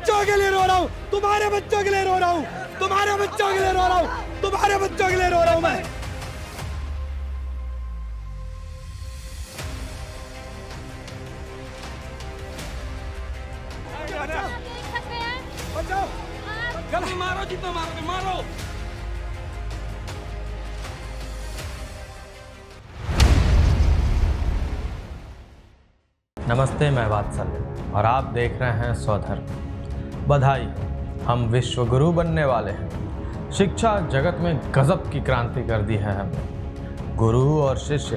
बच्चों के लिए रो रहा हूँ, तुम्हारे बच्चों के लिए रो रहा हूँ, तुम्हारे बच्चों के लिए रो रहा हूँ, तुम्हारे बच्चों के लिए रो रहा हूँ मैं। बचाओ, गलत मारो, जितना मारोगे मारो। नमस्ते, मैं वात्सल्य और आप देख रहे हैं स्वधर्म। बधाई, हम विश्व गुरु बनने वाले हैं। शिक्षा जगत में गजब की क्रांति कर दी है हमने। गुरु और शिष्य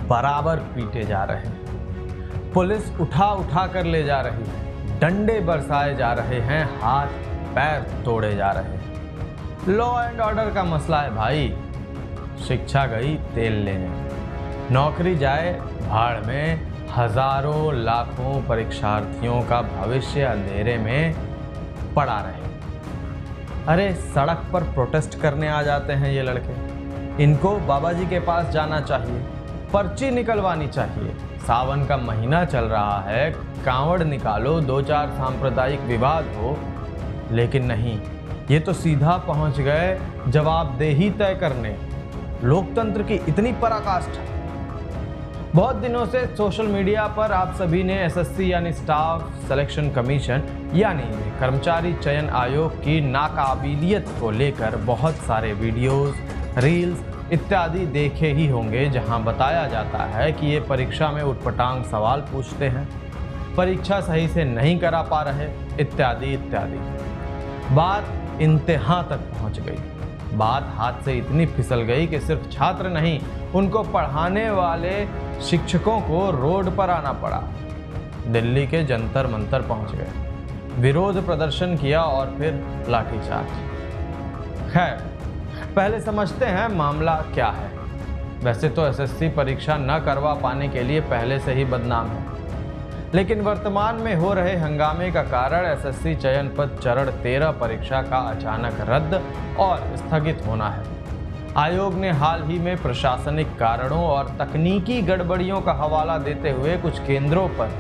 बराबर पीटे जा रहे हैं, पुलिस उठा उठा कर ले जा रही है, डंडे बरसाए जा रहे हैं, हाथ पैर तोड़े जा रहे हैं। लॉ एंड ऑर्डर का मसला है भाई। शिक्षा गई तेल लेने, नौकरी जाए भाड़ में। हजारों लाखों परीक्षार्थियों का भविष्य अंधेरे में पड़ा रहे। अरे सड़क पर प्रोटेस्ट करने आ जाते हैं ये लड़के। इनको बाबा जी के पास जाना चाहिए, पर्ची निकलवानी चाहिए। सावन का महीना चल रहा है, कांवड़ निकालो, 2-4 सांप्रदायिक विवाद हो। लेकिन नहीं, ये तो सीधा पहुंच गए जवाबदेही तय करने। लोकतंत्र की इतनी पराकाष्ठा। बहुत दिनों से सोशल मीडिया पर आप सभी ने एसएससी यानी स्टाफ सिलेक्शन कमीशन यानी कर्मचारी चयन आयोग की नाकाबिलियत को लेकर बहुत सारे वीडियोस, रील्स इत्यादि देखे ही होंगे, जहां बताया जाता है कि ये परीक्षा में उटपटांग सवाल पूछते हैं, परीक्षा सही से नहीं करा पा रहे, इत्यादि इत्यादि। बात इंतहा तक पहुंच गई। बात हाथ से इतनी फिसल गई कि सिर्फ छात्र नहीं, उनको पढ़ाने वाले शिक्षकों को रोड पर आना पड़ा। दिल्ली के जंतर मंतर पहुंच गए, विरोध प्रदर्शन किया और फिर लाठीचार्ज। खैर, पहले समझते हैं मामला क्या है। वैसे तो एसएससी परीक्षा न करवा पाने के लिए पहले से ही बदनाम है, लेकिन वर्तमान में हो रहे हंगामे का कारण एसएससी चयन पद चरण 13 परीक्षा का अचानक रद्द और स्थगित होना है। आयोग ने हाल ही में प्रशासनिक कारणों और तकनीकी गड़बड़ियों का हवाला देते हुए कुछ केंद्रों पर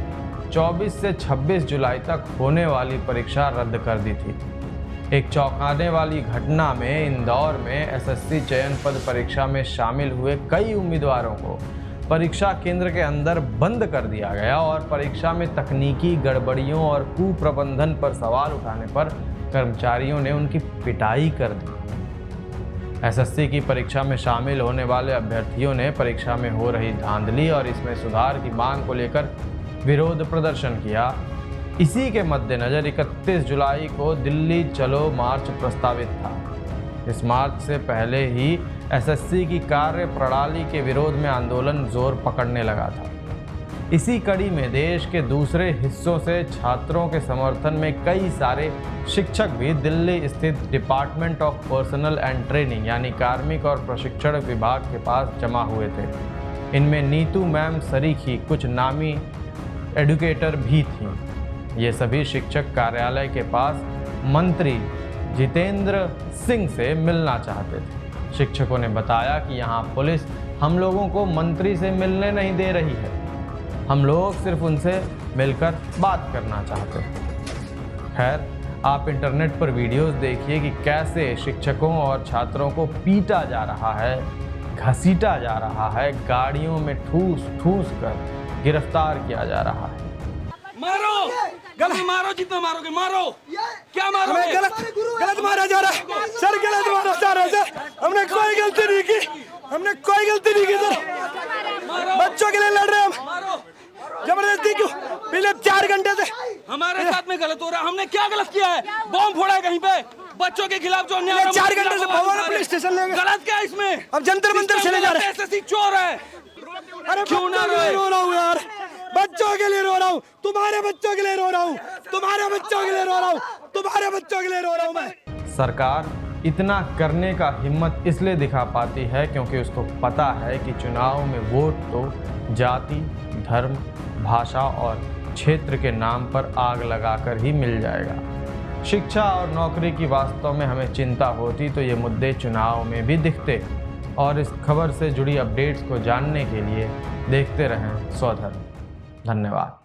24 से 26 जुलाई तक होने वाली परीक्षा रद्द कर दी थी। एक चौंकाने वाली घटना में इंदौर में एसएससी चयन पद परीक्षा में शामिल हुए कई उम्मीदवारों को परीक्षा केंद्र के अंदर बंद कर दिया गया और परीक्षा में तकनीकी गड़बड़ियों और कुप्रबंधन पर सवाल उठाने पर कर्मचारियों ने उनकी पिटाई कर दी। एसएससी की परीक्षा में शामिल होने वाले अभ्यर्थियों ने परीक्षा में हो रही धांधली और इसमें सुधार की मांग को लेकर विरोध प्रदर्शन किया। इसी के मद्देनजर 31 जुलाई को दिल्ली चलो मार्च प्रस्तावित था। इस मार्च से पहले ही एसएससी की कार्य प्रणाली के विरोध में आंदोलन जोर पकड़ने लगा था। इसी कड़ी में देश के दूसरे हिस्सों से छात्रों के समर्थन में कई सारे शिक्षक भी दिल्ली स्थित department of personal and training यानी कार्मिक और प्रशिक्षण विभाग के पास जमा हुए थे। इनमें नीतू मैम सरीखी कुछ नामी एडुकेटर भी थीं। ये सभी शिक्षक कार्यालय के पास मंत्री जितेंद्र सिंह से मिलना चाहते थे। शिक्षकों ने बताया कि यहाँ पुलिस हम लोगों को मंत्री से मिलने नहीं दे रही है, हम लोग सिर्फ उनसे मिलकर बात करना चाहते हैं। खैर, आप इंटरनेट पर वीडियोस देखिए कि कैसे शिक्षकों और छात्रों को पीटा जा रहा है, घसीटा जा रहा है, गाड़ियों में ठूस ठूस कर गिरफ्तार किया जा रहा है। मारो, गलत मारो, जितना मारोगे मारो। क्या मारो? गलत मारा जा रहा है सर, गलत मारा जा रहा है सर। हमने कोई गलती नहीं की, हमने कोई गलती नहीं की सर। बच्चों के लिए लड़ रहे हैं हम, जबरदस्ती क्यों? पिछले 4 घंटे से हमारे साथ में गलत हो रहा है। हमने क्या गलत किया है? बॉम्ब फोड़ा है कहीं पे बच्चों के खिलाफ जो अन्याय। 4 घंटे से भगवान पुलिस स्टेशन लेंगे। गलत क्या है इसमें? अब जंतर मंतर चले जा रहे हैं। एसएससी चोर है। अरे क्यों ना रो रहा हूँ यार, बच्चों के लिए रो रहा हूँ, तुम्हारे बच्चों के लिए रो रहा हूँ, तुम्हारे बच्चों के लिए रो रहा हूँ, तुम्हारे बच्चों के लिए रो रहा हूँ मैं। सरकार इतना करने का हिम्मत इसलिए दिखा पाती है क्योंकि उसको पता है कि चुनाव में वोट तो जाति, धर्म, भाषा और क्षेत्र के नाम पर आग लगाकर ही मिल जाएगा। शिक्षा और नौकरी की वास्तव में हमें चिंता होती तो ये मुद्दे चुनाव में भी दिखते। और इस खबर से जुड़ी अपडेट्स को जानने के लिए देखते रहें स्वधर्म। धन्यवाद।